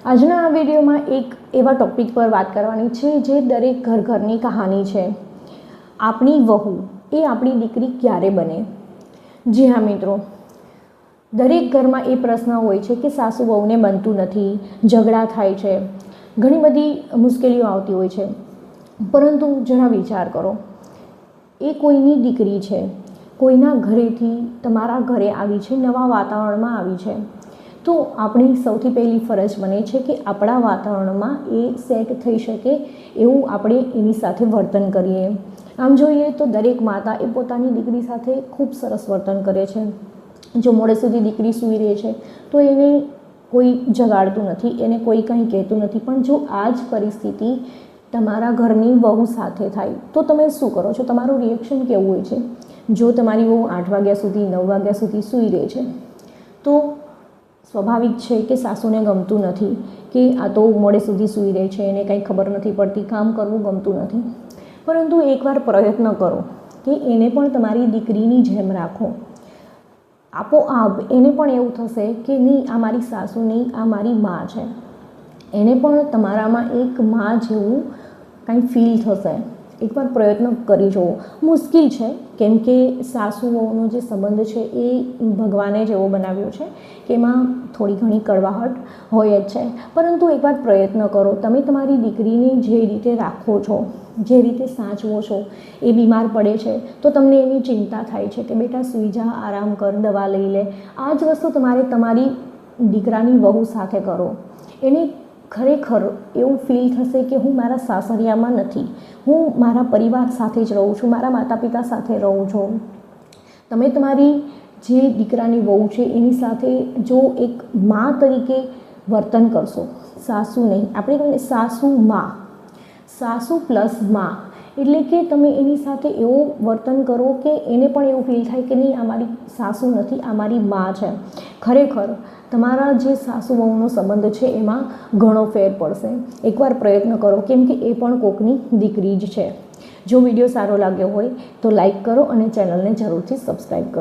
આજના આ વિડીયોમાં એક એવા ટૉપિક પર વાત કરવાની છે જે દરેક ઘરની કહાની છે। આપણી વહુ એ આપણી દીકરી ક્યારે બને? જી હા મિત્રો, દરેક ઘરમાં એ પ્રશ્ન હોય છે કે સાસુ વહુને બનતું નથી, ઝઘડા થાય છે, ઘણી બધી મુશ્કેલીઓ આવતી હોય છે। પરંતુ જરા વિચાર કરો, એ કોઈની દીકરી છે, કોઈના ઘરેથી તમારા ઘરે આવી છે, નવા વાતાવરણમાં આવી છે, તો આપણી સૌથી પહેલી ફરજ બને છે કે આપણા વાતાવરણમાં એ સેટ થઈ શકે એવું આપણે એની સાથે વર્તન કરીએ। આમ જોઈએ તો દરેક માતા એ પોતાની દીકરી સાથે ખૂબ સરસ વર્તન કરે છે। જો મોડે સુધી દીકરી સૂઈ રહે છે તો એને કોઈ જગાડતું નથી, એને કોઈ કંઈ કહેતું નથી। પણ જો આ જ પરિસ્થિતિ તમારા ઘરની વહુ સાથે થાય તો તમે શું કરો છો? તમારું રિએક્શન કેવું હોય છે? જો તમારી વહુ 8 વાગ્યા સુધી 9 વાગ્યા સુધી સૂઈ રહે છે તો સ્વાભાવિક છે કે સાસુને ગમતું નથી કે આ તો મોડે સુધી સૂઈ રહે છે, એને કંઈ ખબર નથી પડતી, કામ કરવું ગમતું નથી। પરંતુ એકવાર પ્રયત્ન કરો કે એને પણ તમારી દીકરીની જેમ રાખો। આપોઆપ એને પણ એવું થશે કે નહીં, આ મારી સાસુ નહીં, આ મારી મા છે। એને પણ તમારામાં એક મા જેવું કંઈ ફીલ થશે। એકવાર પ્રયત્ન કરી જુઓ। મુશ્કેલ છે કેમ કે સાસુ વહુનો જે સંબંધ છે એ ભગવાને જ એવો બનાવ્યો છે કે એમાં થોડી ઘણી કડવાહટ હોય જ છે। પરંતુ એકવાર પ્રયત્ન કરો। તમે તમારી દીકરીને જે રીતે રાખો છો, જે રીતે સાચવો છો, એ બીમાર પડે છે તો તમને એની ચિંતા થાય છે કે બેટા સૂઈ જા, આરામ કર, દવા લઈ લે। આ જ વસ્તુ તમારે તમારી દીકરાની વહુ સાથે કરો। એને ખરેખર એવું ફીલ થશે કે હું મારા સાસરિયામાં નથી, હું મારા પરિવાર સાથે જ રહું છું, મારા માતા પિતા સાથે રહું છું। તમે તમારી જે દીકરાની વહુ છે એની સાથે જો એક મા તરીકે વર્તન કરશો, સાસુ નહીં, આપણે કહીએ સાસુ મા, સાસુ પ્લસ મા, એટલે કે તમે એની સાથે એવું વર્તન કરો કે એને પણ એવું ફીલ થાય કે નહીં, આ મારી સાસુ નથી, આ મારી મા છે। ખરેખર તમારા જે સાસુ વહુનો સંબંધ છે એમાં ઘણો ફેર પડશે। એકવાર પ્રયત્ન કરો કેમ કે એ પણ કોકની દીકરી જ છે। જો વિડીયો સારો લાગ્યો હોય તો લાઈક કરો અને ચેનલને જરૂરથી સબસ્ક્રાઈબ કરો।